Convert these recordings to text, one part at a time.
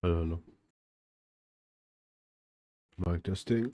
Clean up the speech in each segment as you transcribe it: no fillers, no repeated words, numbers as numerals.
Hello, hello. Mic testing.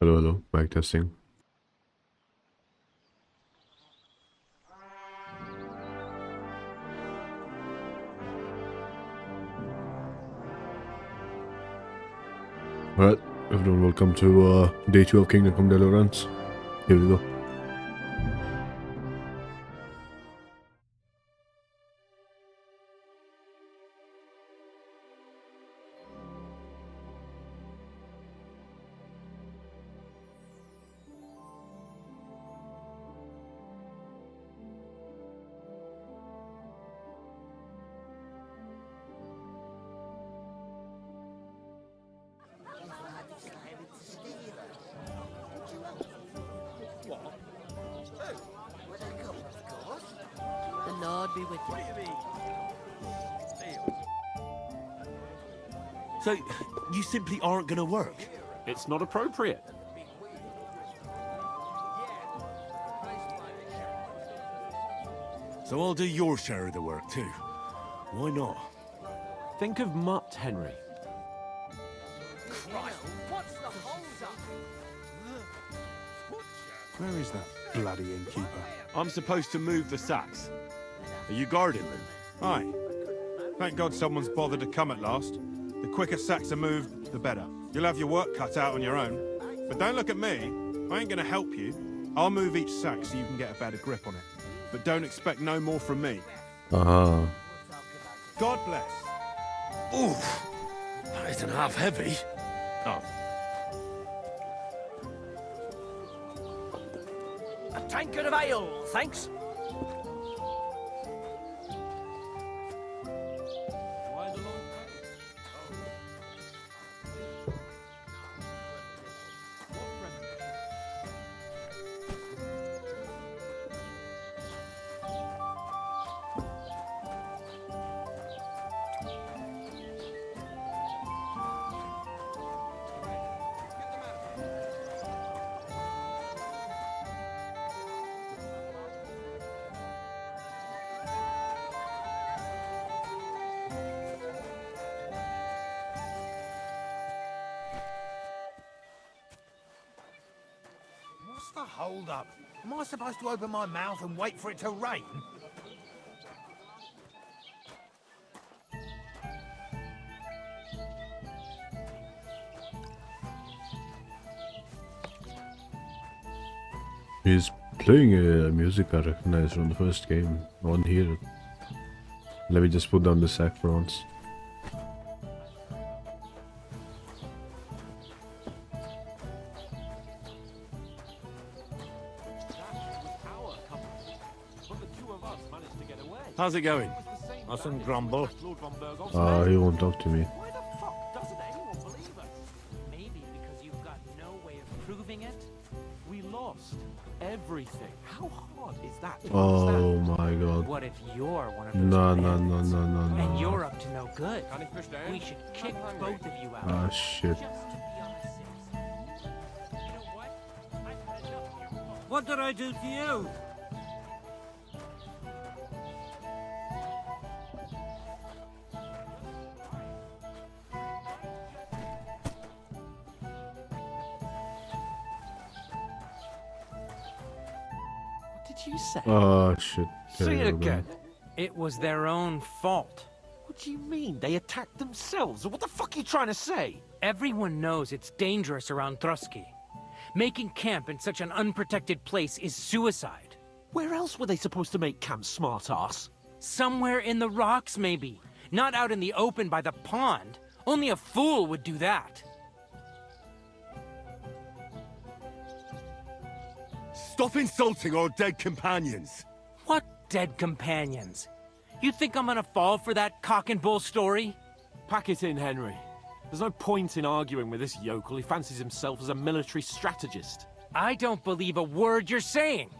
Hello, hello. Mic testing. Alright, everyone, welcome to day 2 of Kingdom Come Deliverance. Here we go. The Lord be with you. So, you simply aren't going to work? It's not appropriate. So I'll do your share of the work too. Why not? Think of Mutt, Henry. Christ, what's the hold-up? Where is that bloody innkeeper? I'm supposed to move the sacks. Are you guarding them? Aye. Thank God someone's bothered to come at last. The quicker sacks are moved, the better. You'll have your work cut out on your own. But don't look at me. I ain't gonna help you. I'll move each sack so you can get a better grip on it. But don't expect no more from me. Ah. God bless. Oof! That isn't half heavy. Oh. A tankard of ale, thanks. What's the hold up? Am I supposed to open my mouth and wait for it to rain? He's playing a music I recognize from the first game. I want to hear it. Let me just put down the sack for once. How's it going? Mustn't grumble. He won't talk to me. Why the fuck doesn't anyone believe us? Maybe because you've got no way of proving it? We lost everything. How hard is that to Oh understand? my god. What if you're one of those No, no, bandits? no, no, no, And no. you're up to no good. We should kick both of you out. Ah, shit. Just to be on the safe side. What did I do to you? What did you say? Oh shit. Say it Terrible. again. It was their own fault. What do you mean? They attacked themselves? What the fuck are you trying to say? Everyone knows it's dangerous around Thruski. Making camp in such an unprotected place is suicide. Where else were they supposed to make camp, smartass? Somewhere in the rocks, maybe. Not out in the open by the pond. Only a fool would do that. Stop insulting our dead companions. What dead companions? You think I'm gonna fall for that cock and bull story? Pack it in, Henry. There's no point in arguing with this yokel. He fancies himself as a military strategist. I don't believe a word you're saying.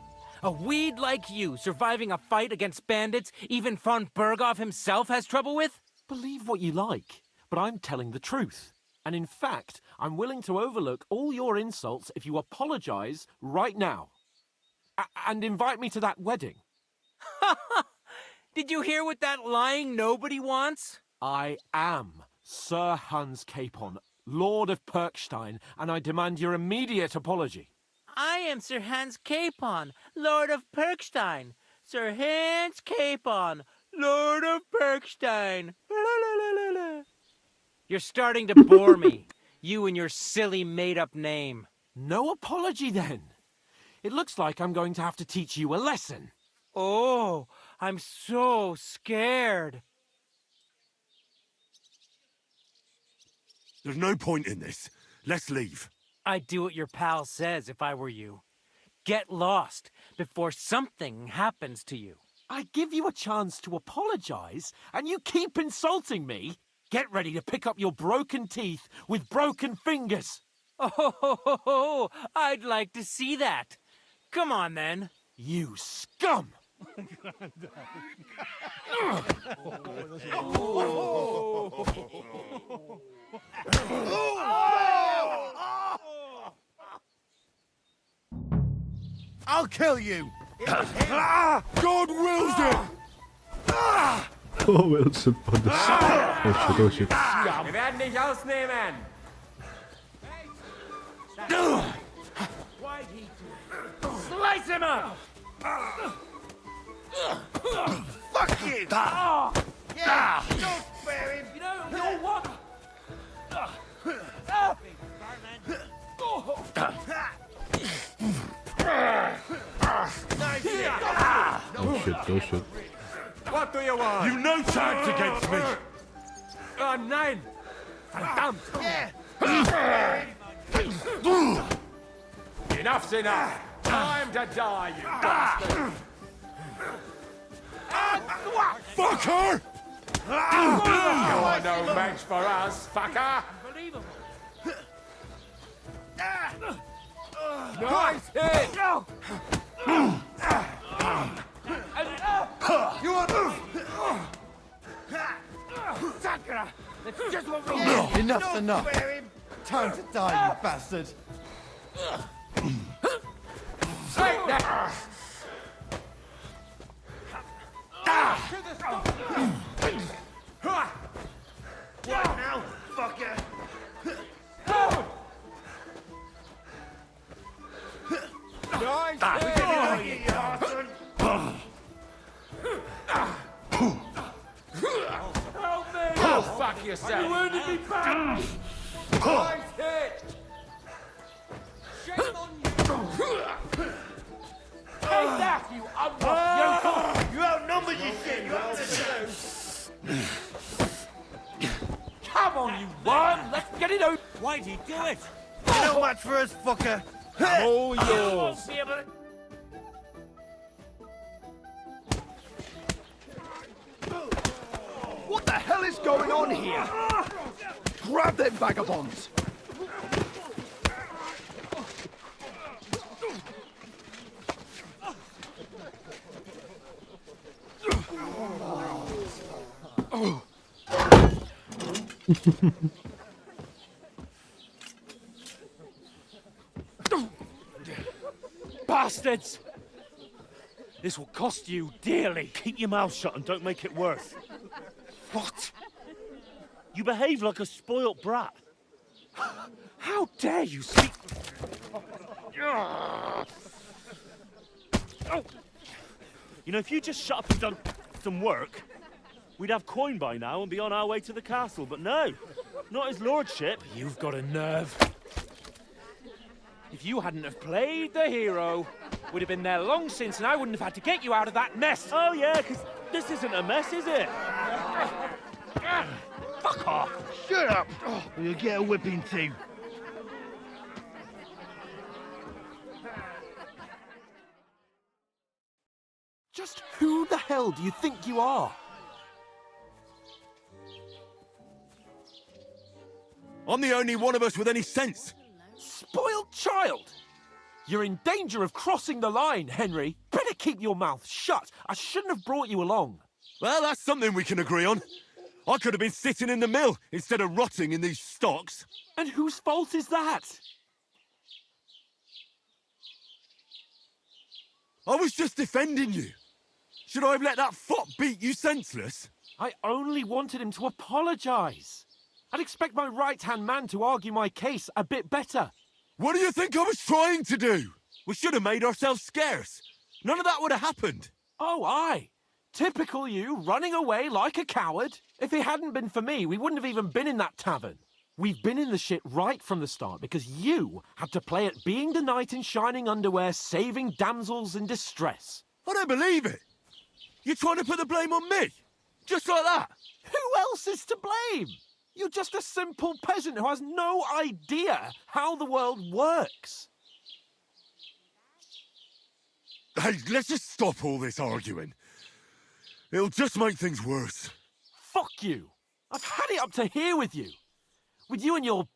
A weed like you surviving a fight against bandits even von Berghoff himself has trouble with? Believe what you like, but I'm telling the truth. And in fact, I'm willing to overlook all your insults if you apologize right now. And invite me to that wedding. Did you hear what that lying nobody wants? I am Sir Hans Capon, Lord of Perkstein, and I demand your immediate apology. I am Sir Hans Capon, Lord of Perkstein. Sir Hans Capon, Lord of Perkstein. You're starting to bore me. You and your silly made-up name. No apology, then. It looks like I'm going to have to teach you a lesson. Oh, I'm so scared. There's no point in this. Let's leave. I'd do what your pal says if I were you. Get lost before something happens to you. I give you a chance to apologize, and you keep insulting me. Get ready to pick up your broken teeth with broken fingers. Oh, I'd like to see that. Come on, then. You scum! I'll kill you! God wills it! Oh, Wilson on the side. Oh shit, oh shit. Wir werden dich ausnehmen! Slice him up! Fuck you! Yeah, don't spare him! You know what? Oh shit, oh shit. What do you want? You've no chance against me. Oh nein! Verdammt! Enough's enough! Time to die, you bastard! Fucker! You're no match for us, fucker! Nice hit! You want Sakura! That's just what we need! Enough's enough! Time to die, you bastard! Take that! What now, fucker? Nice hit! Help me! Go fuck yourself! You wounded me back! Nice hit! Shame on you! Take that, you unwashed You outnumbered you shit! You Come on, you worm! Let's get it out! Why'd he do it? You're no match for us, fucker! All yours! What the hell is going on here? Grab them vagabonds! bastards! This will cost you dearly. Keep your mouth shut and don't make it worse. What? You behave like a spoilt brat. How dare you speak... You know, if you just shut up and done some work, we'd have coin by now and be on our way to the castle. But no, not his lordship. You've got a nerve. If you hadn't have played the hero, we'd have been there long since and I wouldn't have had to get you out of that mess. Oh yeah, because this isn't a mess, is it? Fuck off! Shut up, or you'll get a whipping too. Just who the hell do you think you are? I'm the only one of us with any sense. Spoiled child! You're in danger of crossing the line, Henry. Better keep your mouth shut. I shouldn't have brought you along. Well, that's something we can agree on. I could have been sitting in the mill instead of rotting in these stocks. And whose fault is that? I was just defending you. Should I have let that fop beat you senseless? I only wanted him to apologise. I'd expect my right-hand man to argue my case a bit better. What do you think I was trying to do? We should have made ourselves scarce. None of that would have happened. Oh, aye. Typical you, running away like a coward. If it hadn't been for me, we wouldn't have even been in that tavern. We've been in the shit right from the start because you had to play at being the knight in shining underwear, saving damsels in distress. I don't believe it. You're trying to put the blame on me? Just like that? Who else is to blame? You're just a simple peasant who has no idea how the world works. Hey, let's just stop all this arguing. It'll just make things worse. Fuck you. I've had it up to here with you. With you and your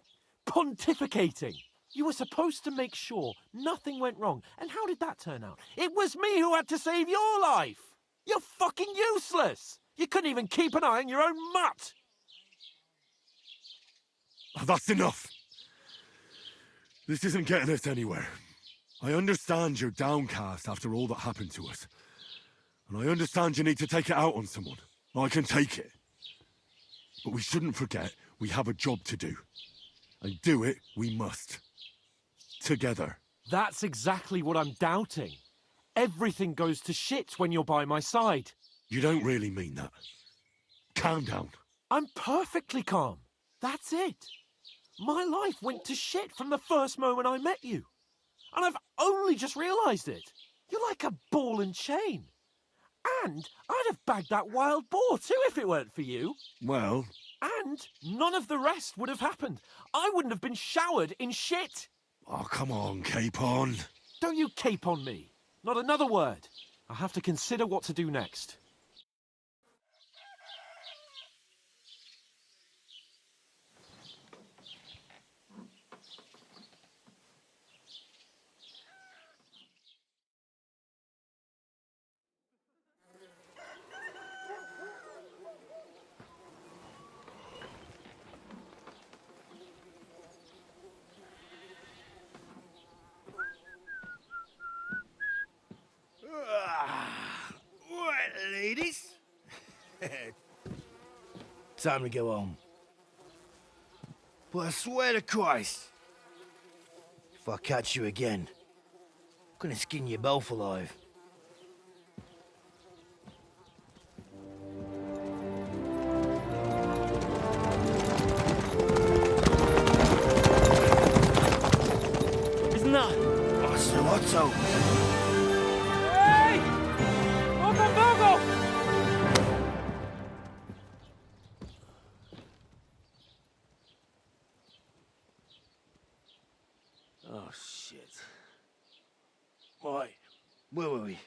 pontificating. You were supposed to make sure nothing went wrong. And how did that turn out? It was me who had to save your life. You're fucking useless. You couldn't even keep an eye on your own mutt. Oh, that's enough. This isn't getting us anywhere. I understand you're downcast after all that happened to us. And I understand you need to take it out on someone. I can take it. But we shouldn't forget we have a job to do. And do it we must. Together. That's exactly what I'm doubting. Everything goes to shit when you're by my side. You don't really mean that. Calm down. I'm perfectly calm. That's it. My life went to shit from the first moment I met you. And I've only just realised it. You're like a ball and chain. And I'd have bagged that wild boar too if it weren't for you. Well... And none of the rest would have happened. I wouldn't have been showered in shit. Oh, come on, Capon. Don't you cape on me. Not another word. I'll have to consider what to do next. Right, ladies. Time to go home. But I swear to Christ, if I catch you again, I'm gonna skin you both alive. Isn't that? Oh, Sir Otto. Hey! Open Bogo! Oh, shit. Right, where were we?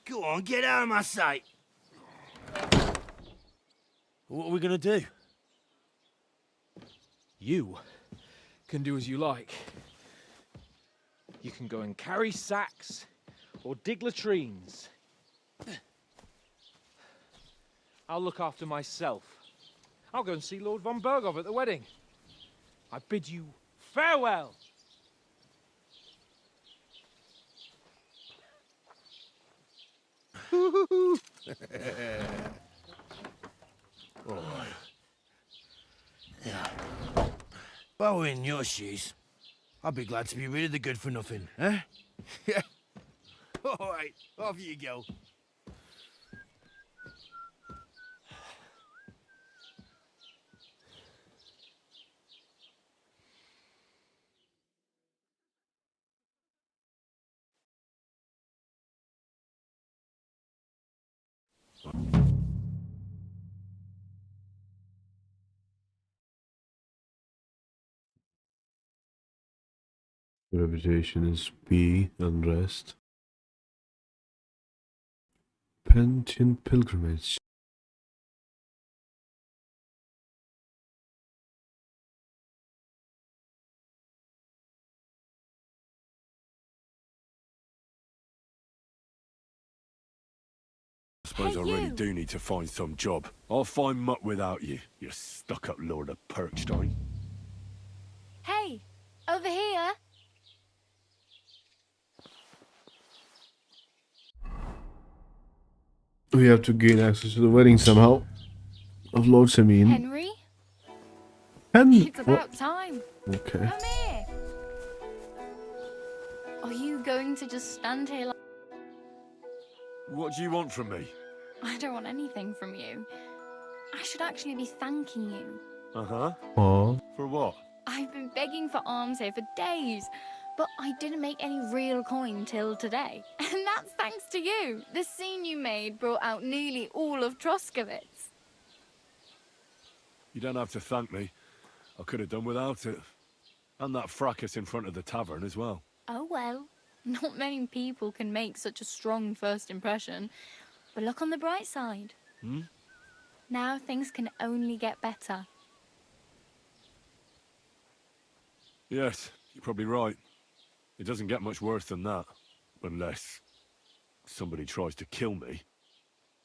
Go on, get out of my sight. What are we gonna do? You can do as you like. You can go and carry sacks or dig latrines. I'll look after myself. I'll go and see Lord von Berghoff at the wedding. I bid you farewell. If I were in your shoes, I'd be glad to be rid of the good for nothing, eh? Yeah. All right, off you go. Reputation is B. Unrest. Pension pilgrimage. I suppose Hey, I really you. do need to find some job. I'll find mutt without you, you stuck-up Lord of Perkstein. Hey, over here. We have to gain access to the wedding somehow. Of Lord Simeon. Henry? It's about time. Okay. Come here. Are you going to just stand here like... What do you want from me? I don't want anything from you. I should actually be thanking you. Uh-huh. Aww. For what? I've been begging for alms here for days, but I didn't make any real coin till today. And that's thanks to you. The scene you made brought out nearly all of Troskowitz. You don't have to thank me. I could have done without it. And that fracas in front of the tavern as well. Oh well, not many people can make such a strong first impression. But look on the bright side. Hmm? Now things can only get better. Yes, you're probably right. It doesn't get much worse than that. Unless somebody tries to kill me.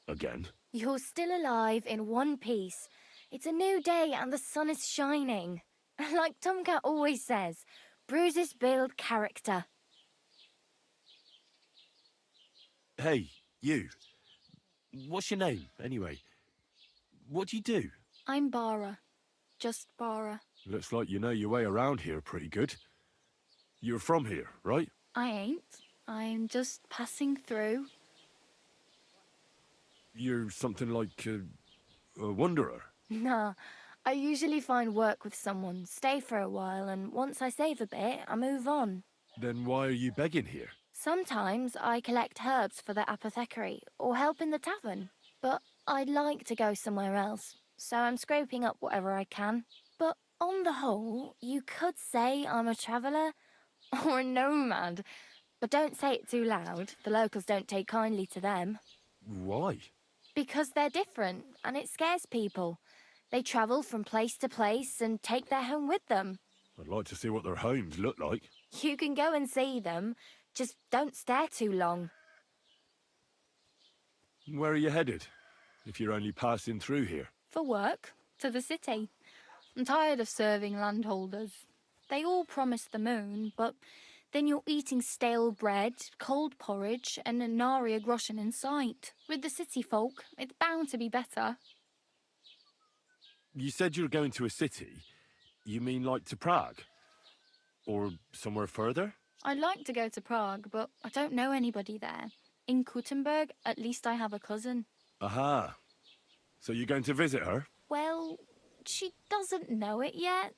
Again. You're still alive in one piece. It's a new day and the sun is shining. Like Tomcat always says, bruises build character. Hey, you. What's your name, anyway? What do you do? I'm Bara. Just Bara. Looks like you know your way around here pretty good. You're from here, right? I ain't. I'm just passing through. You're something like a wanderer. Nah, I usually find work with someone, stay for a while, and once I save a bit, I move on. Then why are you begging here? Sometimes I collect herbs for the apothecary or help in the tavern, but I'd like to go somewhere else, so I'm scraping up whatever I can. But on the whole, you could say I'm a traveller or a nomad, but don't say it too loud. The locals don't take kindly to them. Why? Because they're different, and it scares people. They travel from place to place and take their home with them. I'd like to see what their homes look like. You can go and see them, just don't stare too long. Where are you headed? If you're only passing through here. For work, to the city. I'm tired of serving landholders. They all promise the moon, but then you're eating stale bread, cold porridge, and a nary a groschen in sight. With the city folk, it's bound to be better. You said you were going to a city. You mean like to Prague? Or somewhere further? I'd like to go to Prague, but I don't know anybody there. In Kuttenberg, at least I have a cousin. Aha. So you're going to visit her? Well, she doesn't know it yet.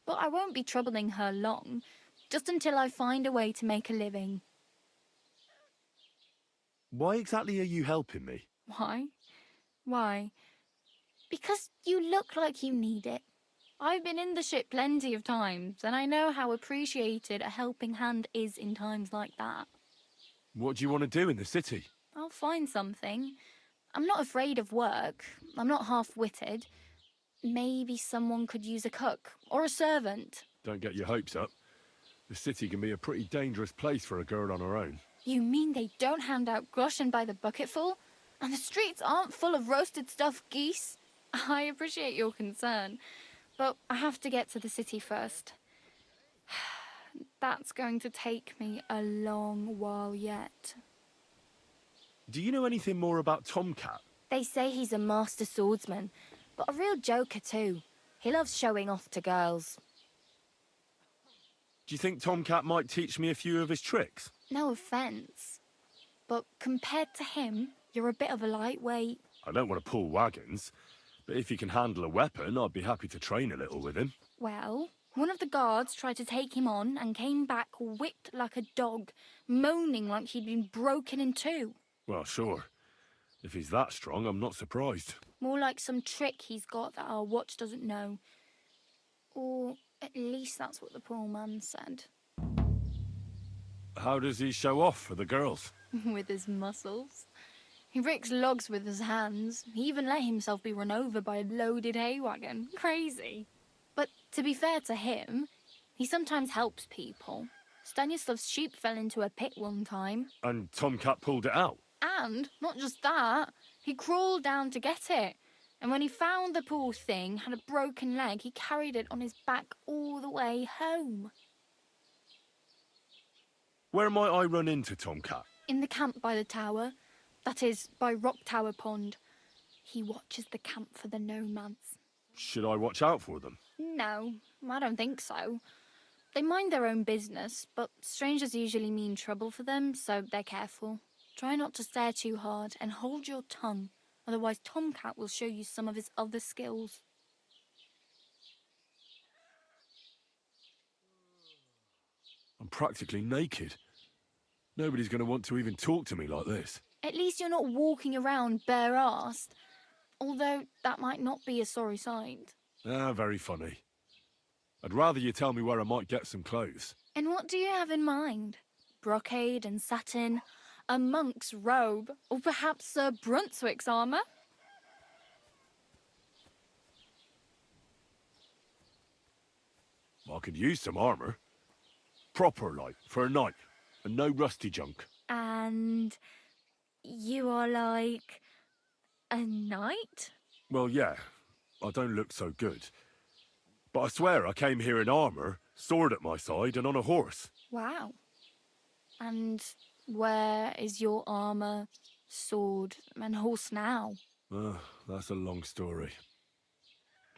But I won't be troubling her long, just until I find a way to make a living. Why exactly are you helping me? Why? Why? Because you look like you need it. I've been in the ship plenty of times, and I know how appreciated a helping hand is in times like that. What do you want to do in the city? I'll find something. I'm not afraid of work. I'm not half-witted. Maybe someone could use a cook or a servant. Don't get your hopes up. The city can be a pretty dangerous place for a girl on her own. You mean they don't hand out groschen by the bucketful? And the streets aren't full of roasted stuffed geese? I appreciate your concern, But I have to get to the city first. That's going to take me a long while yet. Do you know anything more about Tomcat? They say he's a master swordsman, but a real joker too. He loves showing off to girls. Do you think Tomcat might teach me a few of his tricks? No offence, but compared to him, you're a bit of a lightweight. I don't want to pull wagons, but if he can handle a weapon, I'd be happy to train a little with him. Well, one of the guards tried to take him on and came back whipped like a dog, moaning like he'd been broken in two. Well, sure. If he's that strong, I'm not surprised. More like some trick he's got that our watch doesn't know. Or at least that's what the poor man said. How does he show off for the girls? With his muscles. He ricks logs with his hands. He even let himself be run over by a loaded hay wagon. Crazy. But to be fair to him, he sometimes helps people. Stanislav's sheep fell into a pit one time. And Tomcat pulled it out? And, not just that, he crawled down to get it. And when he found the poor thing had a broken leg, he carried it on his back all the way home. Where might I run into Tomcat? In the camp by the tower. That is, by Rock Tower Pond. He watches the camp for the nomads. Should I watch out for them? No, I don't think so. They mind their own business, but strangers usually mean trouble for them, so they're careful. Try not to stare too hard and hold your tongue, otherwise Tomcat will show you some of his other skills. I'm practically naked. Nobody's going to want to even talk to me like this. At least you're not walking around bare-assed, although that might not be a sorry sight. Ah, very funny. I'd rather you tell me where I might get some clothes. And what do you have in mind? Brocade and satin, a monk's robe, or perhaps Sir Brunswick's armour? I could use some armour. Proper, like, for a night. And no rusty junk. And you are like a knight? Well, yeah. I don't look so good. But I swear I came here in armour, sword at my side, and on a horse. Wow. And where is your armour, sword, and horse now? That's a long story.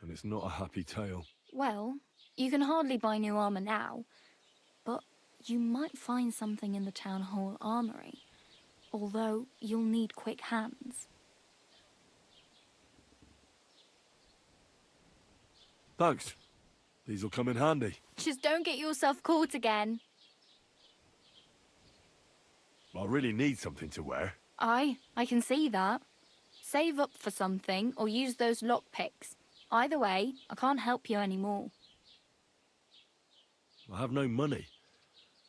And it's not a happy tale. Well, you can hardly buy new armour now, but you might find something in the town hall armoury, although you'll need quick hands. Thanks. These'll come in handy. Just don't get yourself caught again. I really need something to wear. I can see that. Save up for something or use those lockpicks. Either way, I can't help you anymore. I have no money.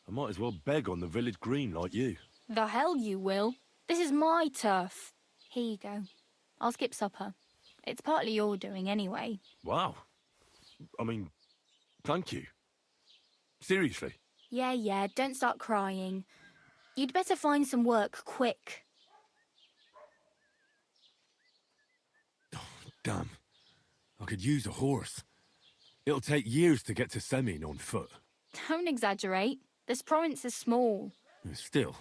I might as well beg on the village green like you. The hell you will. This is my turf. Here you go. I'll skip supper. It's partly your doing anyway. Wow. I mean, thank you. Seriously. Yeah, don't start crying. You'd better find some work quick. Damn. I could use a horse. It'll take years to get to Semin on foot. Don't exaggerate. This province is small. Still,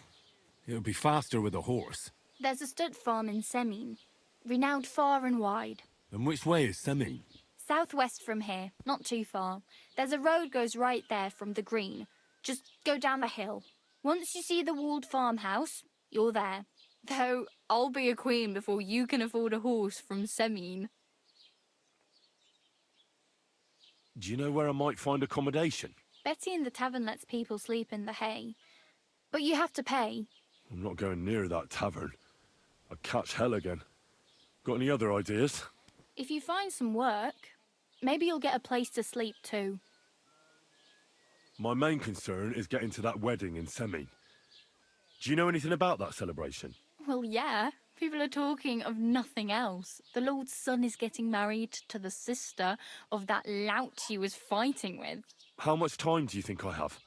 it'll be faster with a horse. There's a stud farm in Semin, renowned far and wide. And which way is Semin? Southwest from here, not too far. There's a road goes right there from the green. Just go down the hill. Once you see the walled farmhouse, you're there. Though I'll be a queen before you can afford a horse from Semin. Do you know where I might find accommodation? Betty in the tavern lets people sleep in the hay. But you have to pay. I'm not going near that tavern. I'd catch hell again. Got any other ideas? If you find some work, maybe you'll get a place to sleep too. My main concern is getting to that wedding in Semin. Do you know anything about that celebration? Well, yeah. People are talking of nothing else. The Lord's son is getting married to the sister of that lout he was fighting with. How much time do you think I have?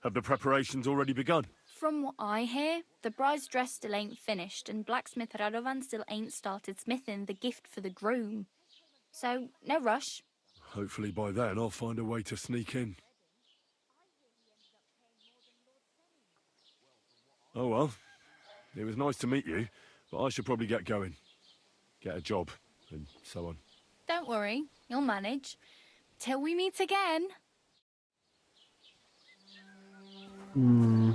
Have the preparations already begun? From what I hear, the bride's dress still ain't finished and blacksmith Radovan still ain't started smithing the gift for the groom. So, no rush. Hopefully by then I'll find a way to sneak in. Oh well. It was nice to meet you, but I should probably get going. Get a job, and so on. Don't worry, you'll manage. Till we meet again. Hmm.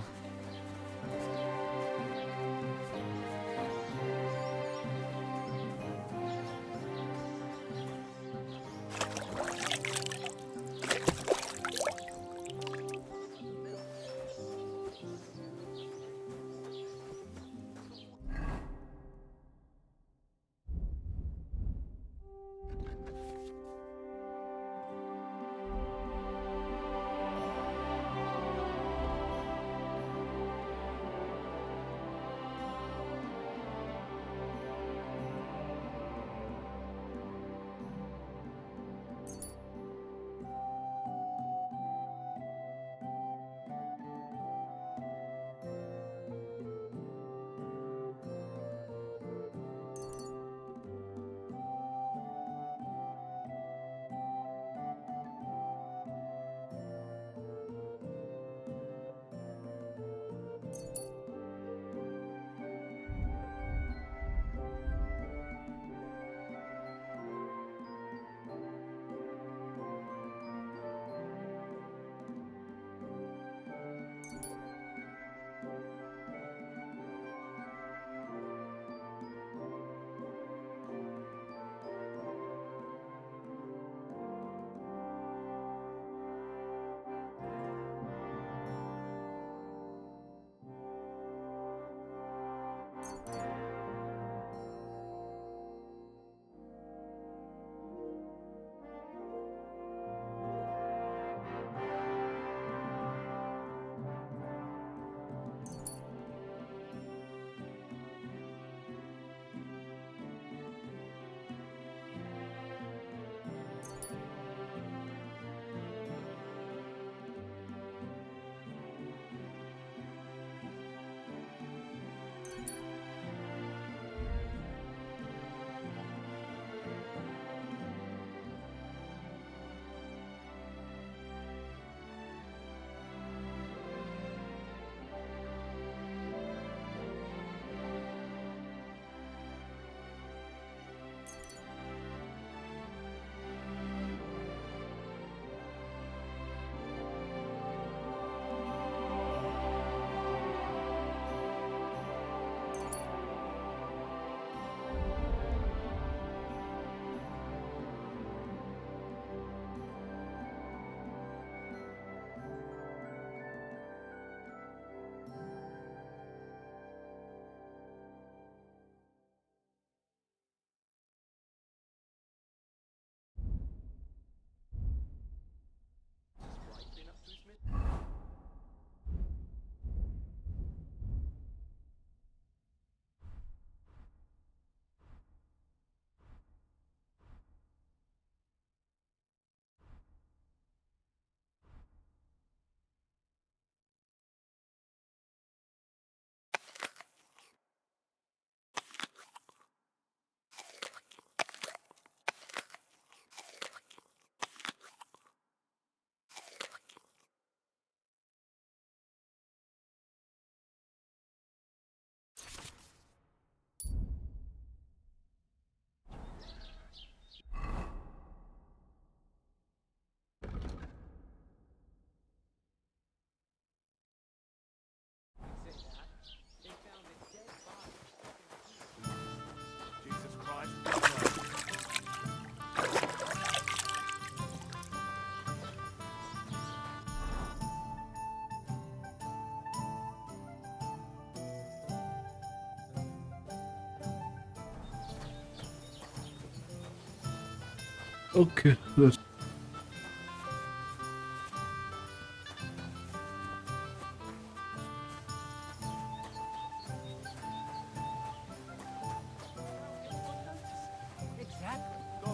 Okay, let's.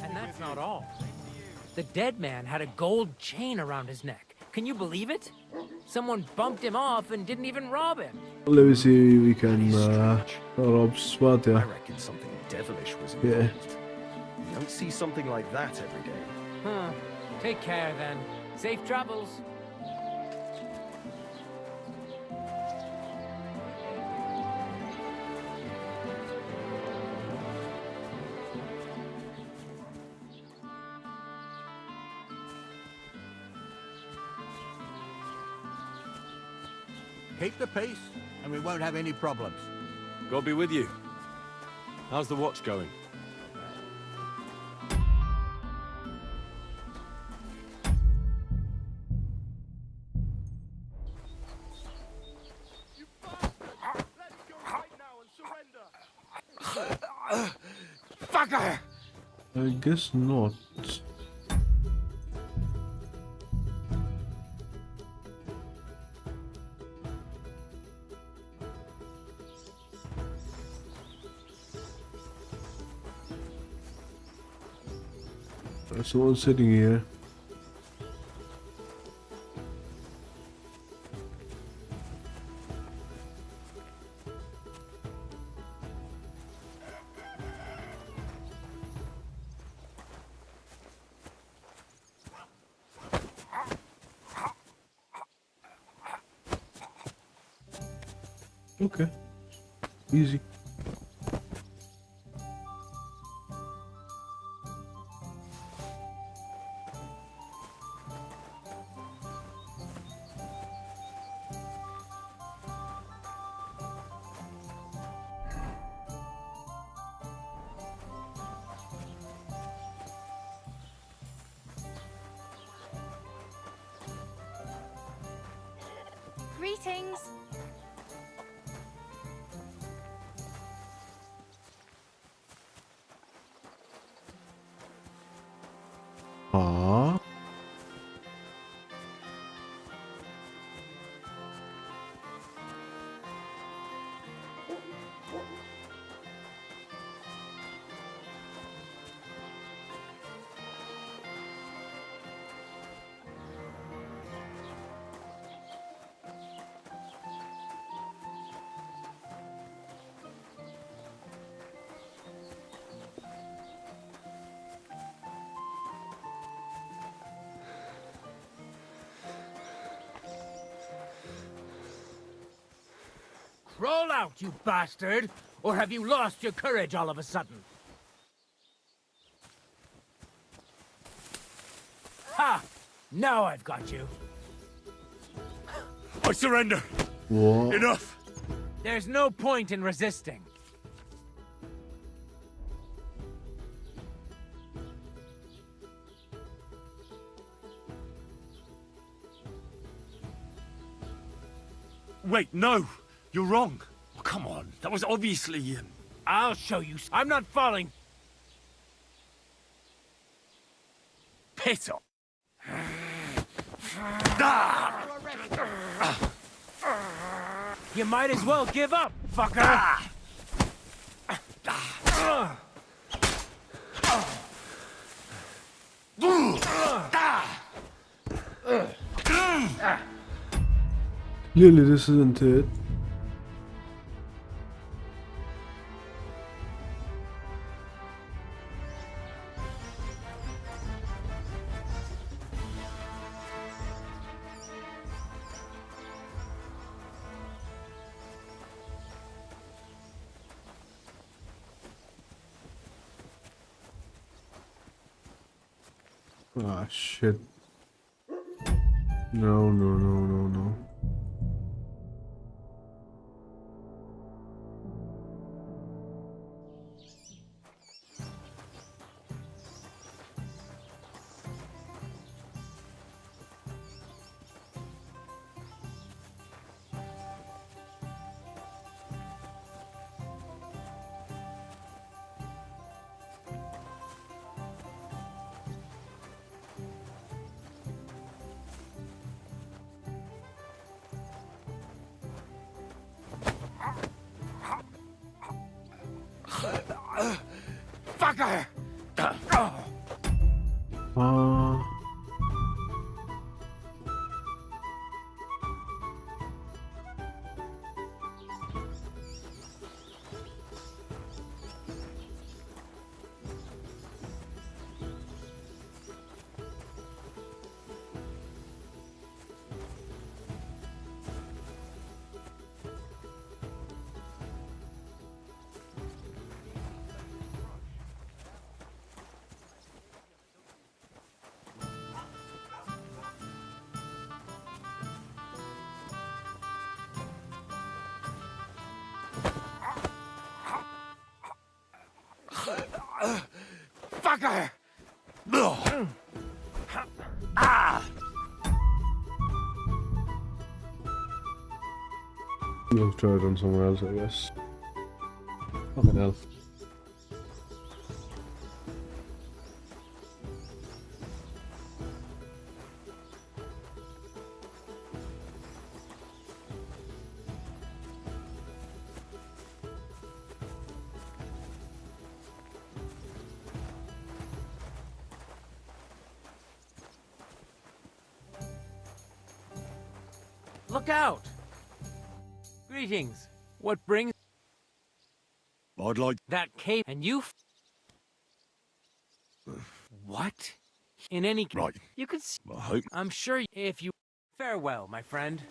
And that's not all. The dead man had a gold chain around his neck. Can you believe it? Someone bumped him off and didn't even rob him. Let me see if we can rob Swat, I yeah. reckon something devilish was Yeah. involved. You don't see something like that every day. Huh. Take care, then. Safe travels. Keep the peace, and we won't have any problems. God be with you. How's the watch going? Fucker! I guess not. There's someone sitting here. Okay. Easy. Greetings. Ah. Roll out, you bastard! Or have you lost your courage all of a sudden? Ha! Now I've got you. I surrender. What? Enough. There's no point in resisting. Wait, no. You're wrong. Oh, come on. That was obviously... I'll show you. I'm not falling. Piss off. You might as well give up, fucker! Clearly this isn't it. Ah, shit. No, no, no, no, no. Fucker! motherfucker! Ugh. Ah! Let's try it on somewhere else, I guess. Nothing else. Look out! Greetings. What brings I'd like... that cave? And you? What? In any case, Right. you could. I hope... I'm sure if you. Farewell, my friend.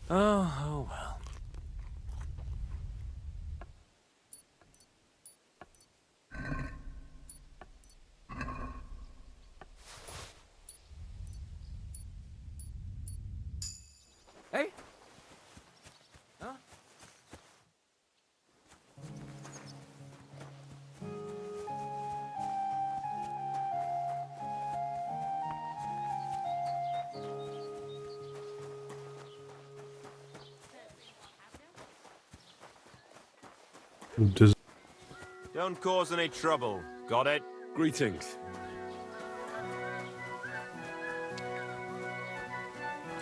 Oh well. Hey? Huh? Does Don't cause any trouble. Got it? Greetings.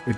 it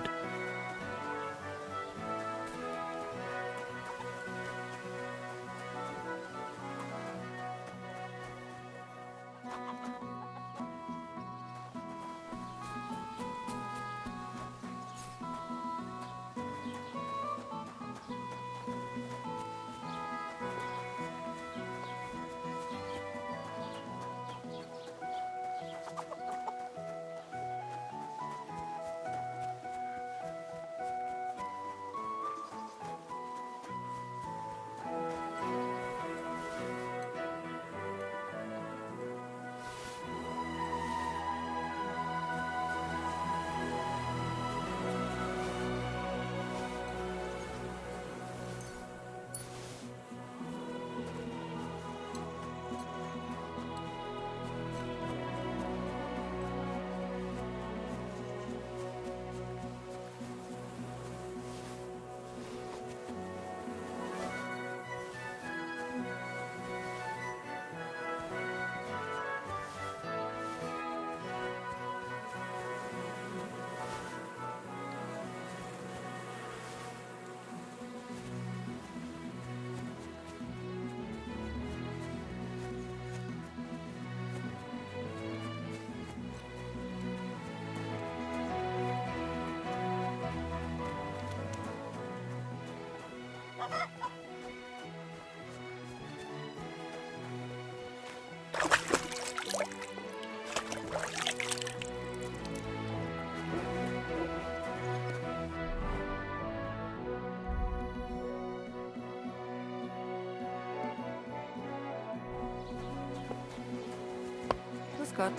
Grüß Gott.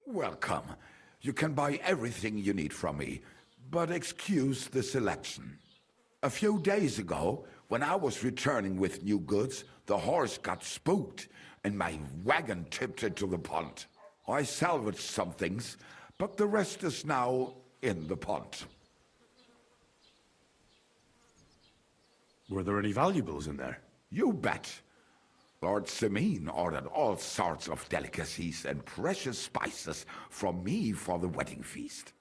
Welcome. You can buy everything you need from me, but excuse the selection. A few days ago, when I was returning with new goods, the horse got spooked and my wagon tipped into the pond. I salvaged some things, but the rest is now in the pond. Were there any valuables in there? You bet. Lord Simeon ordered all sorts of delicacies and precious spices from me for the wedding feast.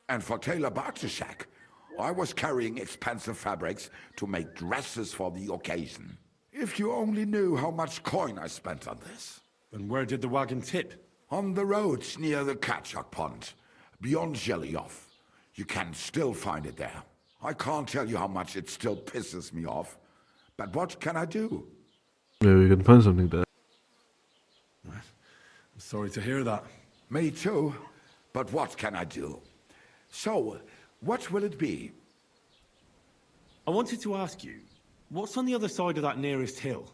And for Taylor Bartashak, I was carrying expensive fabrics to make dresses for the occasion. If you only knew how much coin I spent on this. And where did the wagon tip? On the roads near the Katchak Pond, beyond Jelioff. You can still find it there. I can't tell you how much it still pisses me off. But what can I do? Yeah, we can find something there. I'm sorry to hear that. Me too. But what can I do? So, what will it be? I wanted to ask you, what's on the other side of that nearest hill?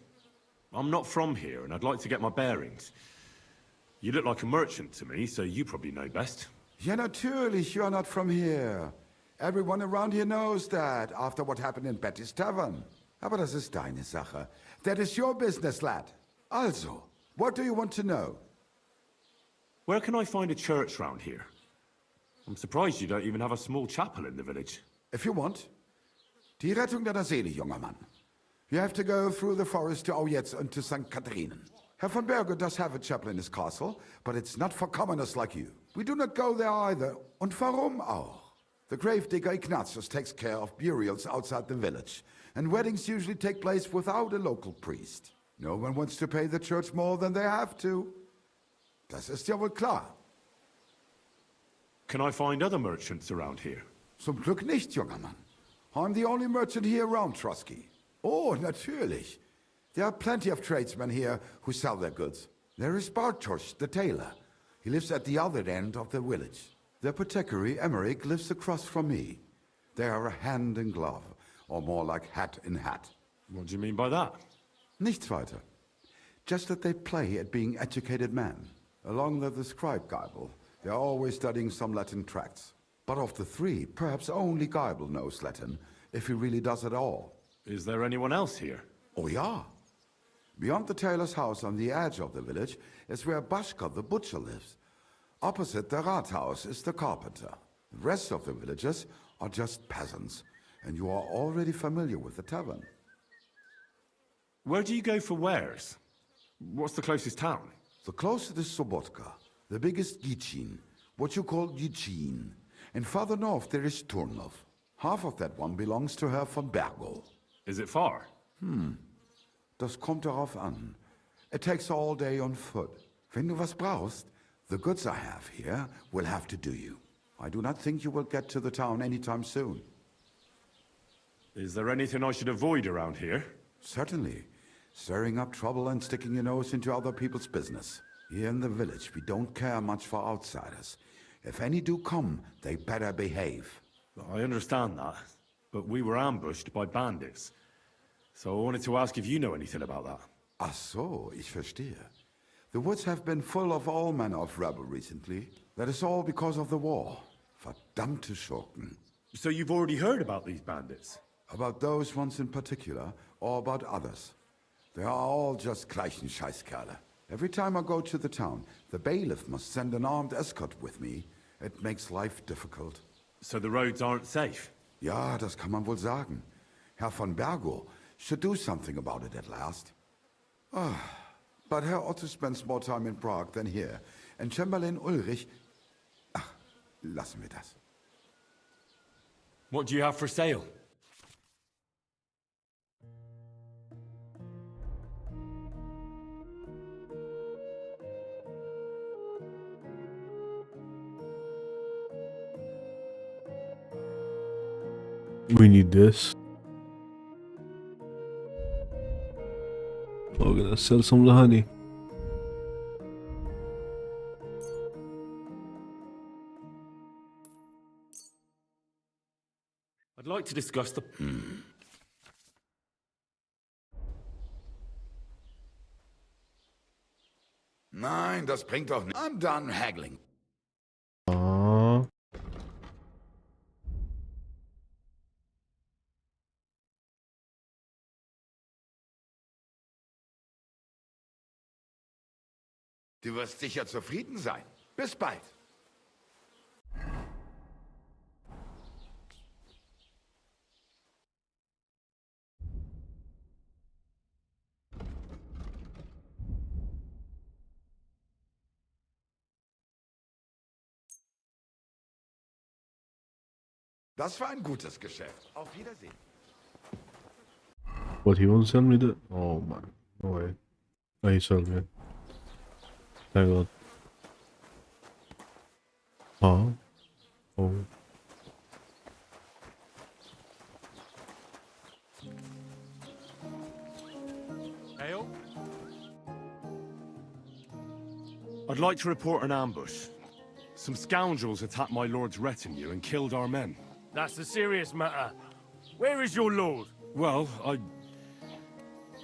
I'm not from here, and I'd like to get my bearings. You look like a merchant to me, so you probably know best. Ja, natürlich, you're not from here. Everyone around here knows that, after what happened in Betty's Tavern. Aber das ist deine Sache. That is your business, lad. Also, what do you want to know? Where can I find a church round here? I'm surprised you don't even have a small chapel in the village. If you want. Die Rettung deiner Seele, junger Mann. You have to go through the forest to Aujetz and to St. Catharinen. Herr von Berger does have a chapel in his castle, but it's not for commoners like you. We do not go there either. Und warum auch? The gravedigger Ignatius takes care of burials outside the village, and weddings usually take place without a local priest. No one wants to pay the church more than they have to. Das ist ja wohl klar. Can I find other merchants around here? Zum Glück nicht, junger Mann. I'm the only merchant here around Trusky. Oh, natürlich. There are plenty of tradesmen here who sell their goods. There is Bartosz, the tailor. He lives at the other end of the village. The apothecary, Emmerich, lives across from me. They are hand in glove, or more like hat in hat. What do you mean by that? Nichts weiter. Just that they play at being educated men. Along with the scribe Geibel, they are always studying some Latin tracts. But of the three, perhaps only Geibel knows Latin, if he really does at all. Is there anyone else here? Oh yeah. Beyond the tailor's house on the edge of the village is where Bashka the butcher lives. Opposite the Rathaus is the carpenter. The rest of the villagers are just peasants, and you are already familiar with the tavern. Where do you go for wares? What's the closest town? The closest is Sobotka, the biggest Gichin, what you call Gichin. And farther north there is Turnov. Half of that one belongs to Herr von Bergo. Is it far? Das kommt darauf an. It takes all day on foot. Wenn du was brauchst, the goods I have here will have to do you. I do not think you will get to the town anytime soon. Is there anything I should avoid around here? Certainly. Stirring up trouble and sticking your nose into other people's business. Here in the village, we don't care much for outsiders. If any do come, they better behave. I understand that, but we were ambushed by bandits. So I wanted to ask if you know anything about that. Ach so, ich verstehe. The woods have been full of all manner of rebel recently. That is all because of the war. Verdammte Schurken. So you've already heard about these bandits? About those ones in particular, or about others. They are all just gleichen Scheißkerle. Every time I go to the town, the bailiff must send an armed escort with me. It makes life difficult. So the roads aren't safe? Ja, das kann man wohl sagen. Herr von Bergo should do something about it at last. But Herr Otto spends more time in Prague than here. And Chamberlain Ulrich... Ach, lassen wir das. What do you have for sale? We need this. We're gonna sell some of the honey. I'd like to discuss the... Nein, das bringt doch nicht. I'm done haggling. Du wirst sicher zufrieden sein. Bis bald. Das war ein gutes Geschäft. Auf Wiedersehen. What, he won't sell me the... Oh man, no way. Oh, he sold me. Thank God. Huh? Oh. Ale? I'd like to report an ambush. Some scoundrels attacked my lord's retinue and killed our men. That's a serious matter. Where is your lord? Well,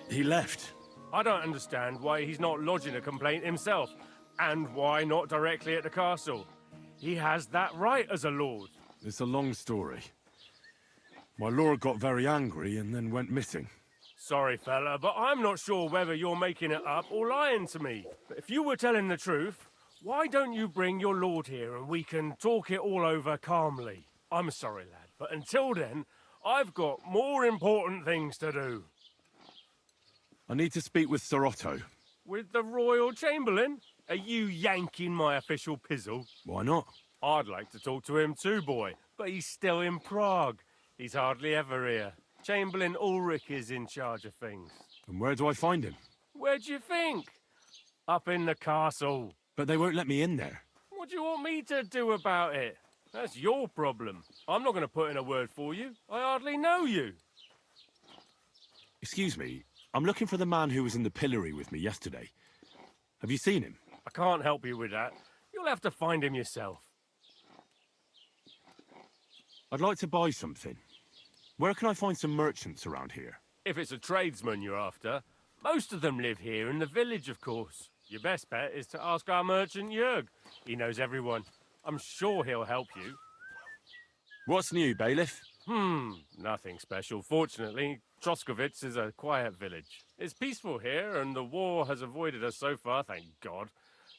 he left. I don't understand why he's not lodging a complaint himself, and why not directly at the castle. He has that right as a lord. It's a long story. My lord got very angry and then went missing. Sorry, fella, but I'm not sure whether you're making it up or lying to me. But if you were telling the truth, why don't you bring your lord here and we can talk it all over calmly? I'm sorry, lad, but until then, I've got more important things to do. I need to speak with Sir Otto. With the Royal Chamberlain? Are you yanking my official pizzle? Why not? I'd like to talk to him too, boy, but he's still in Prague. He's hardly ever here. Chamberlain Ulrich is in charge of things. And where do I find him? Where do you think? Up in the castle. But they won't let me in there. What do you want me to do about it? That's your problem. I'm not going to put in a word for you. I hardly know you. Excuse me, I'm looking for the man who was in the pillory with me yesterday. Have you seen him? I can't help you with that. You'll have to find him yourself. I'd like to buy something. Where can I find some merchants around here? If it's a tradesman you're after, most of them live here in the village, of course. Your best bet is to ask our merchant Jörg. He knows everyone. I'm sure he'll help you. What's new, bailiff? Nothing special. Fortunately, Troskovitz is a quiet village. It's peaceful here, and the war has avoided us so far, thank God.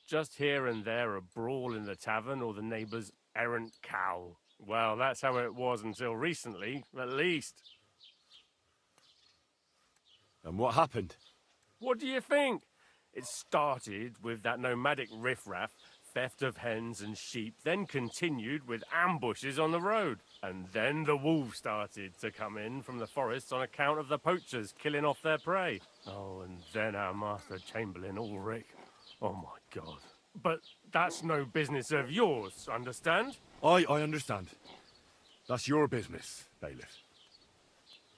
Just here and there a brawl in the tavern or the neighbour's errant cow. Well, that's how it was until recently, at least. And what happened? What do you think? It started with that nomadic riffraff, theft of hens and sheep, then continued with ambushes on the road. And then the wolves started to come in from the forests on account of the poachers killing off their prey. Oh, and then our master Chamberlain Ulrich. Oh my God. But that's no business of yours, understand? I understand. That's your business, bailiff.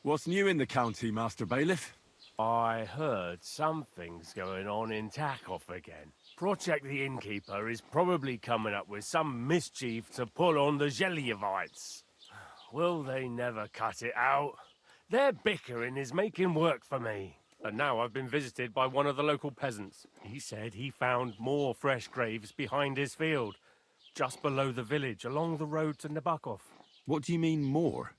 What's new in the county, Master Bailiff? I heard something's going on in Takov again. Project the Innkeeper is probably coming up with some mischief to pull on the Zelievites. Will they never cut it out? Their bickering is making work for me. And now I've been visited by one of the local peasants. He said he found more fresh graves behind his field, just below the village, along the road to Nabokov. What do you mean, more?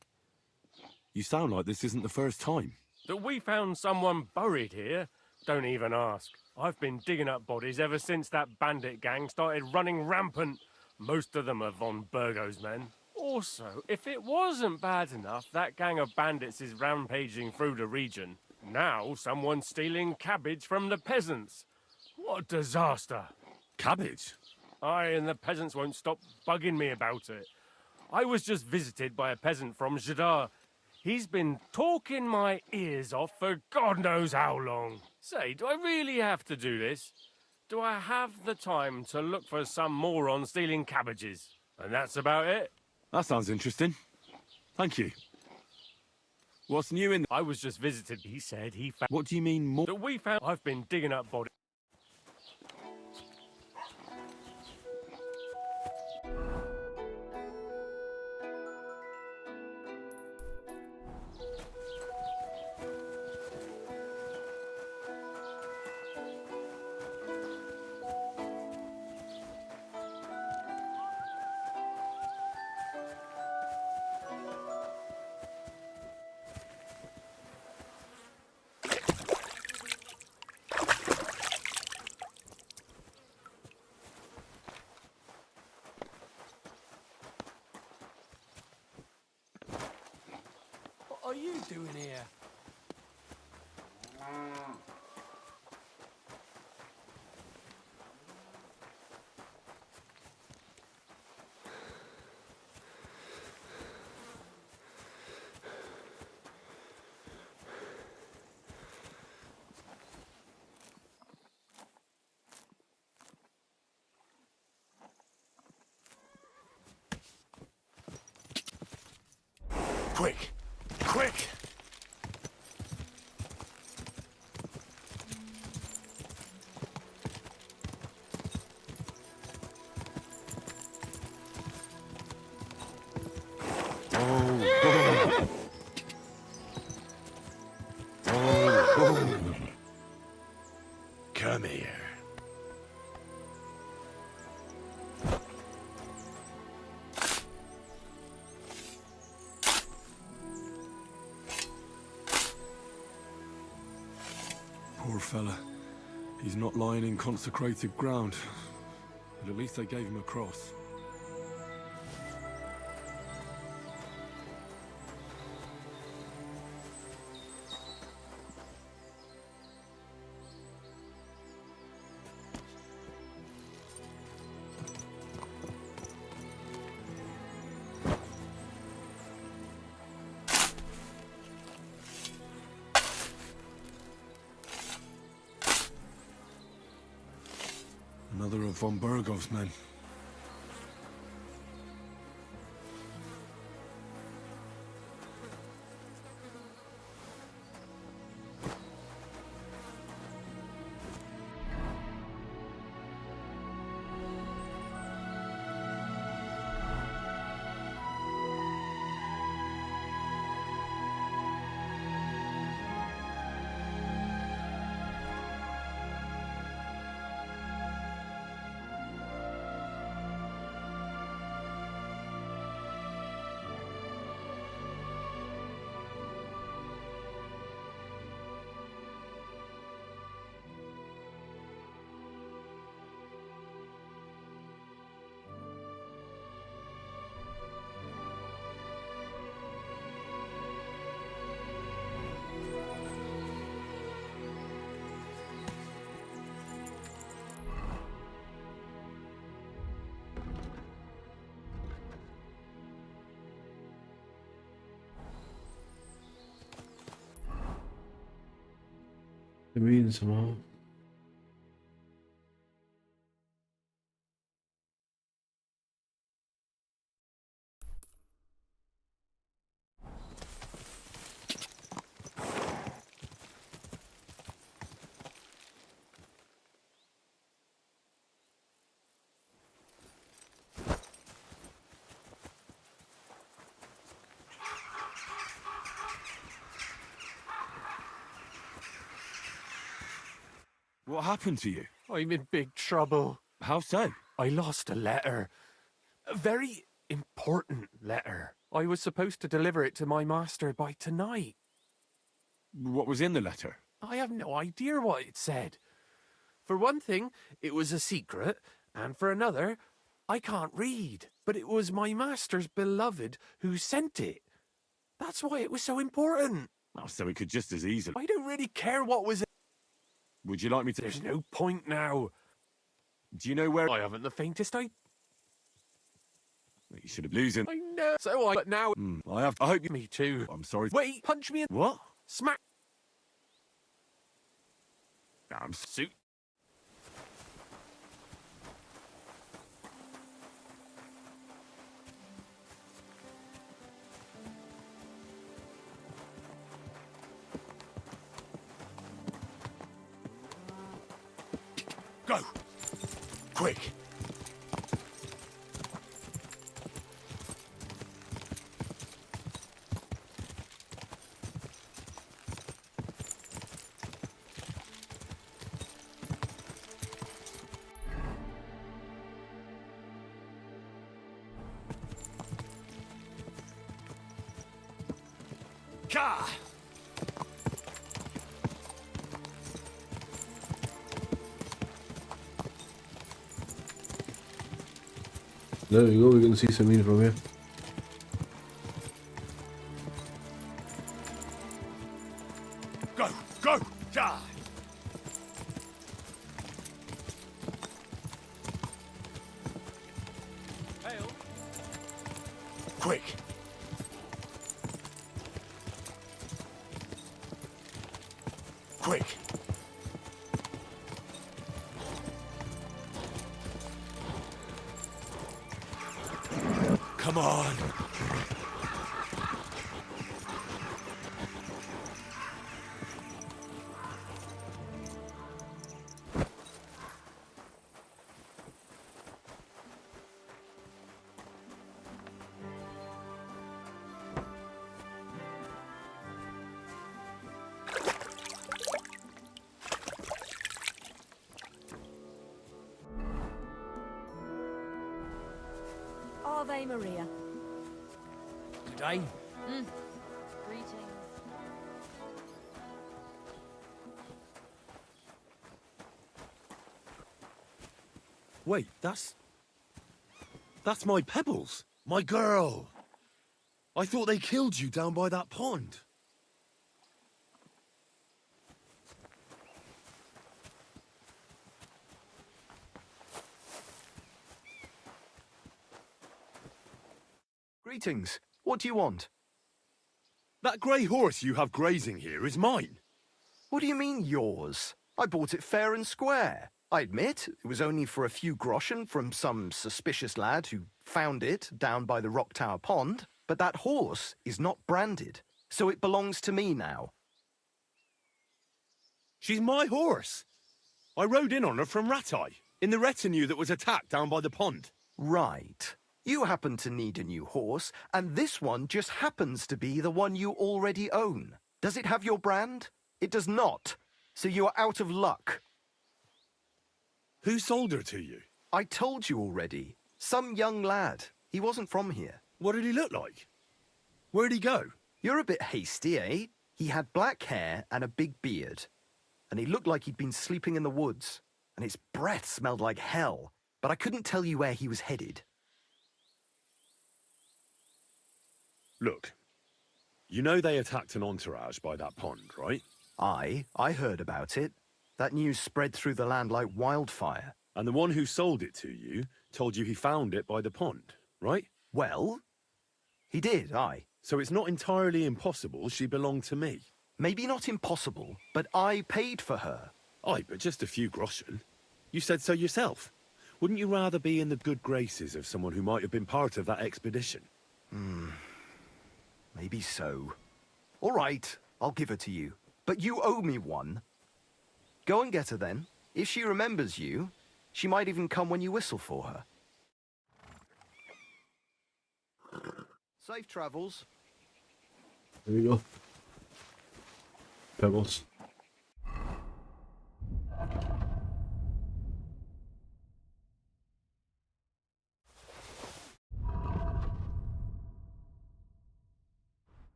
You sound like this isn't the first time. That we found someone buried here? Don't even ask. I've been digging up bodies ever since that bandit gang started running rampant. Most of them are von Burgo's men. Also, if it wasn't bad enough, that gang of bandits is rampaging through the region. Now someone's stealing cabbage from the peasants. What a disaster. Cabbage? Aye, and the peasants won't stop bugging me about it. I was just visited by a peasant from Zadar. He's been talking my ears off for God knows how long. Say, do I really have to do this? Do I have the time to look for some moron stealing cabbages? And that's about it. That sounds interesting. Thank you. What's new in... I was just visited. He said he found... What do you mean more? That we found... I've been digging up bodies. What are you doing here? Quick! Quick! Come here. Poor fella. He's not lying in consecrated ground. But at least they gave him a cross. Another of von Burgov's men. Det means somehow. What happened to you? I'm in big trouble. How so? I lost a letter. A very important letter. I was supposed to deliver it to my master by tonight. What was in the letter? I have no idea what it said. For one thing, it was a secret, and for another, I can't read. But it was my master's beloved who sent it. That's why it was so important. Oh, so it could just as easily... I don't really care what was... Would you like me to... There's no point now. Do you know where... I haven't the faintest idea. You should have losing. I know. So I... But now... I hope you... Me too. I'm sorry. Wait, punch me in... What? Smack... I'm suit. Go! Quick! Ka! There we go, we can see Samin from here. Go! Go! Die! Hail! Quick! Quick! Come on! day, Maria. Good day. Greetings. Wait, that's my Pebbles. My girl. I thought they killed you down by that pond. Greetings. What do you want? That grey horse you have grazing here is mine. What do you mean, yours? I bought it fair and square. I admit, it was only for a few groschen from some suspicious lad who found it down by the Rock Tower Pond, but that horse is not branded, so it belongs to me now. She's my horse. I rode in on her from Ratai, in the retinue that was attacked down by the pond. Right. You happen to need a new horse, and this one just happens to be the one you already own. Does it have your brand? It does not, so you are out of luck. Who sold her to you? I told you already. Some young lad. He wasn't from here. What did he look like? Where'd he go? You're a bit hasty, eh? He had black hair and a big beard. And he looked like he'd been sleeping in the woods. And his breath smelled like hell. But I couldn't tell you where he was headed. Look, you know they attacked an entourage by that pond, right? I heard about it. That news spread through the land like wildfire. And the one who sold it to you told you he found it by the pond, right? Well, he did, aye. So it's not entirely impossible she belonged to me. Maybe not impossible, but I paid for her. Aye, but just a few groschen. You said so yourself. Wouldn't you rather be in the good graces of someone who might have been part of that expedition? Maybe so. All right, I'll give her to you. But you owe me one. Go and get her then. If she remembers you, she might even come when you whistle for her. Safe travels. There you go. Pebbles.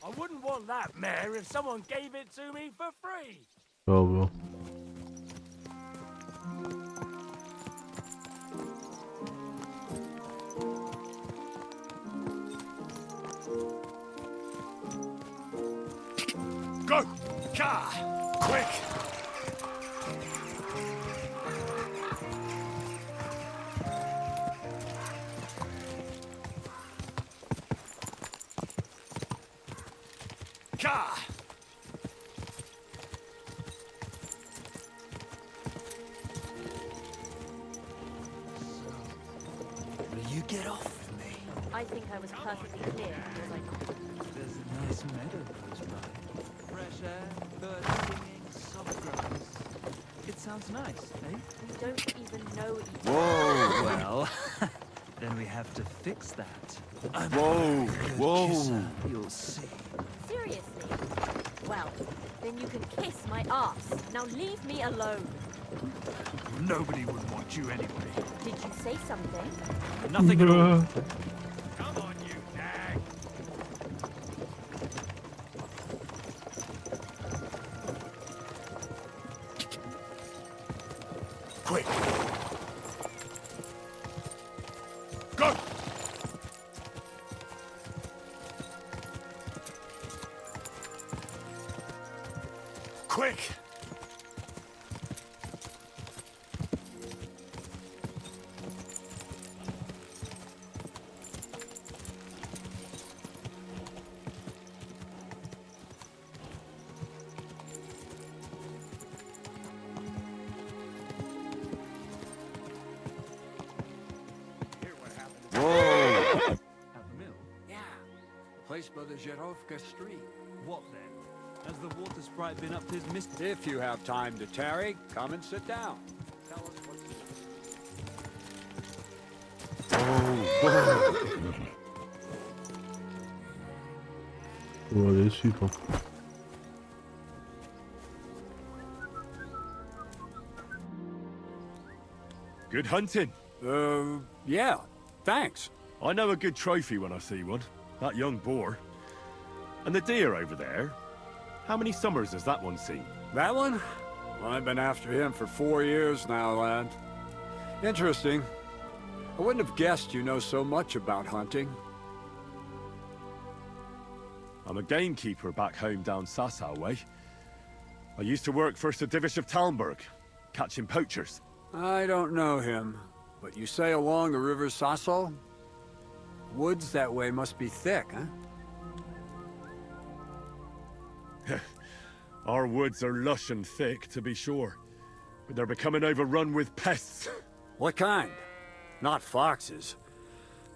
I wouldn't want that mare if someone gave it to me for free. Oh well. Go! Car! Quick! Car! Will you get off with me? I think I was perfectly clear, was I not? There's a nice meadow close by. Fresh air, birds singing, soft grass. It sounds nice, eh? We don't even know each other. Whoa! Well, then we have to fix that. Whoa! Whoa! Kisser, you'll see. Seriously? Well, then you can kiss my arse. Now leave me alone. Nobody would want you anyway. Did you say something? Nothing at all. Come on, you nag. Quick! Go! Quick! At the mill? Yeah. The place by the Zherovka Street. What then? Has the water sprite been up his mist? If you have time to tarry, come and sit down. Tell us what's... Who are these people? Good hunting. Yeah, thanks. I know a good trophy when I see one. That young boar. And the deer over there. How many summers has that one seen? That one? I've been after him for 4 years now, lad. Interesting. I wouldn't have guessed you know so much about hunting. I'm a gamekeeper back home down Sasau way. I used to work for Sir Divish of Talmberg, catching poachers. I don't know him, but you say along the river Sasso? Woods that way must be thick, huh? Our woods are lush and thick, to be sure, but they're becoming overrun with pests. What kind? Not foxes.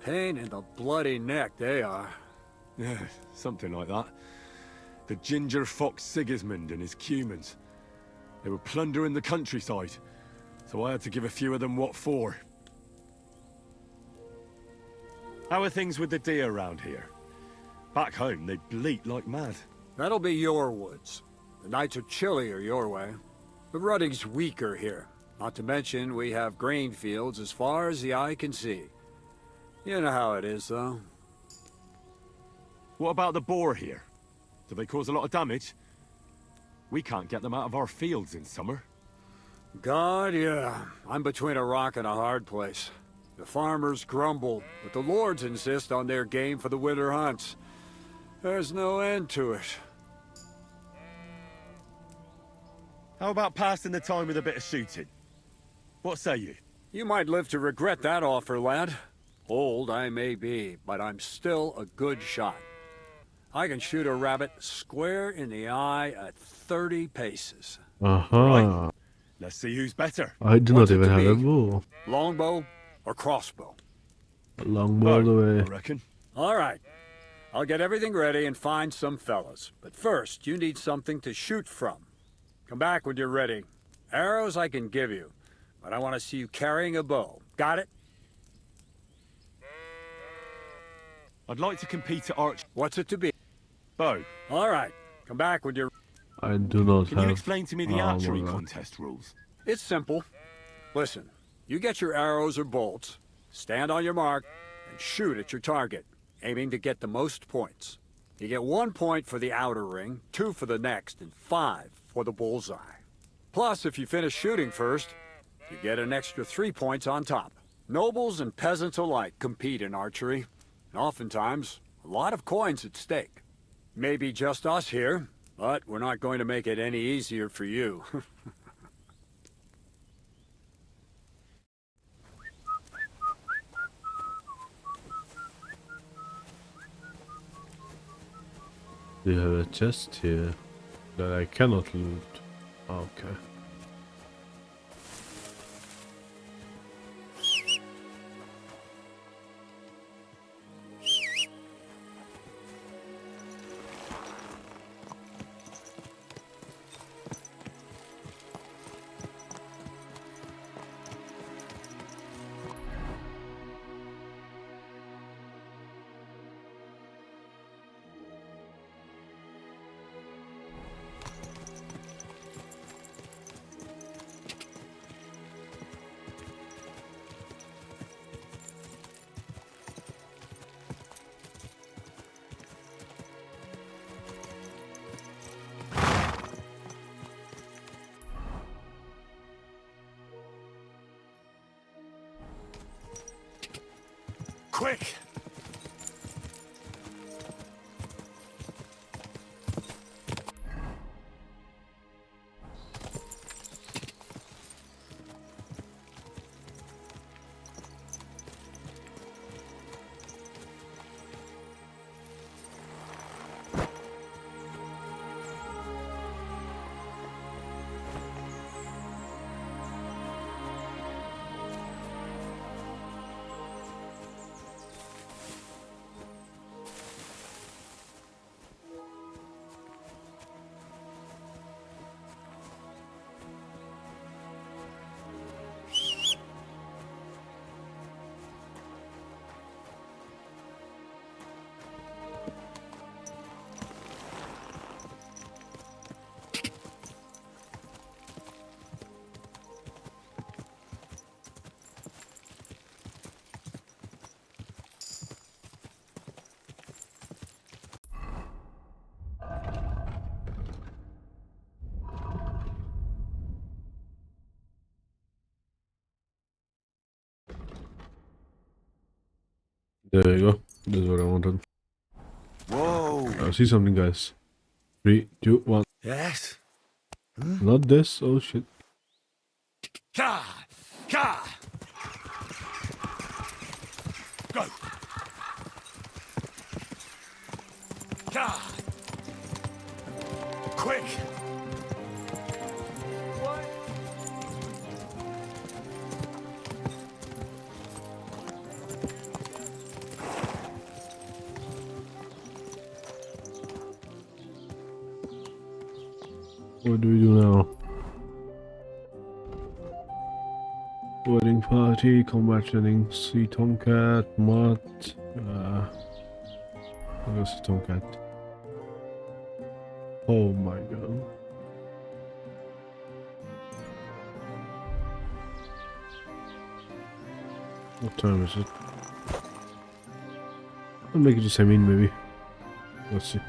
Pain in the bloody neck, they are. Yeah, something like that. The ginger fox Sigismund and his cumans. They were plundering the countryside, so I had to give a few of them what for. How are things with the deer around here? Back home, they bleat like mad. That'll be your woods. The nights are chillier your way. The rutting's weaker here. Not to mention, we have grain fields as far as the eye can see. You know how it is, though. What about the boar here? Do they cause a lot of damage? We can't get them out of our fields in summer. God, yeah. I'm between a rock and a hard place. The farmers grumble, but the lords insist on their game for the winter hunts. There's no end to it. How about passing the time with a bit of shooting? What say you? You might live to regret that offer, lad. Old I may be, but I'm still a good shot. I can shoot a rabbit square in the eye at 30 paces. Aha. Let's see who's better. I do not even have a bow. Longbow or crossbow? Longbow all the way. I reckon. All right. I'll get everything ready and find some fellas. But first, you need something to shoot from. Come back when you're ready. Arrows I can give you, but I want to see you carrying a bow. Got it? I'd like to compete at archery. What's it to be? Bow. All right. Come back when you're... I do not Can have... you explain to me the archery contest rules? It's simple. Listen, you get your arrows or bolts, stand on your mark, and shoot at your target, aiming to get the most points. You get 1 point for the outer ring, 2 for the next, and 5 for the bullseye. Plus, if you finish shooting first, you get an extra 3 points on top. Nobles and peasants alike compete in archery, and oftentimes, a lot of coins at stake. Maybe just us here, but we're not going to make it any easier for you. Do you have a chest here that I cannot loot? Okay. Quick! There you go. This is what I wanted. Whoa! I see something, guys. 3, 2, 1. Yes? Not this. Oh shit. Ka! Ka! Go! Ka! Quick! What do we do now? Wedding party, combat training, see Tomcat, Mutt. I guess Tomcat. Oh my god. What time is it? I'll make it the same in maybe. Let's see.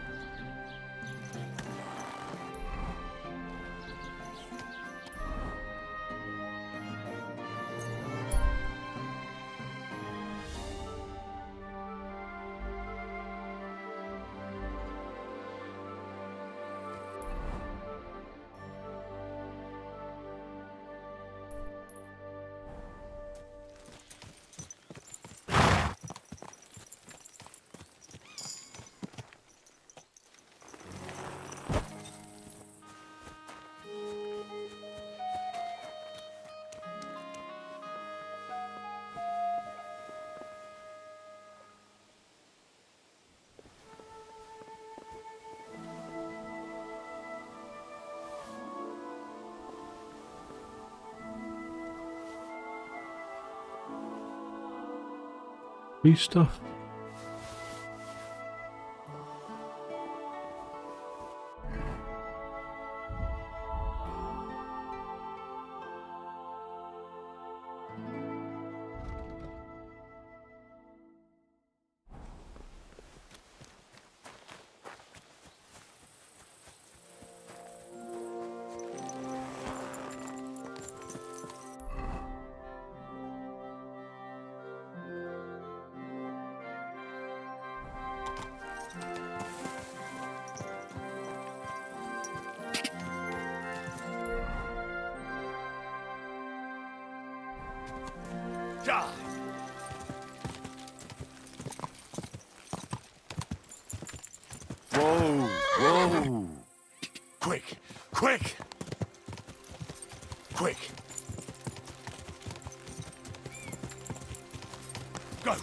Free stuff. Ja! Whoa! Whoa! Quick! Quick! Quick! Go!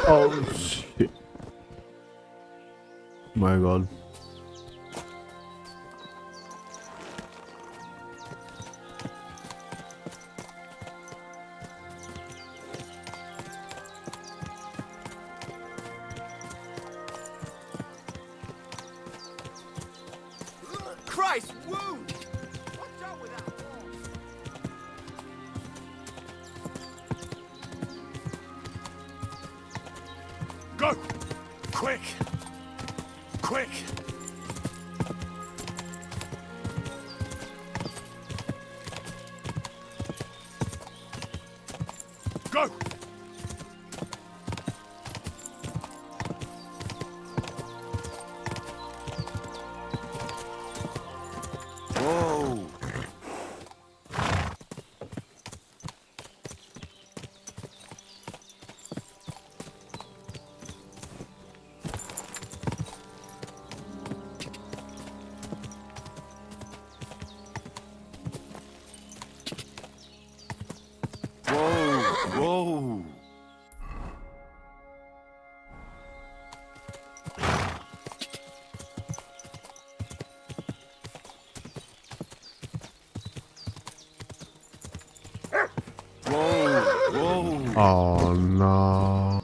Oh shit. My god. Christ, wound! Watch out with that. Go! Quick! Quick! Go! Whoa! Oh no.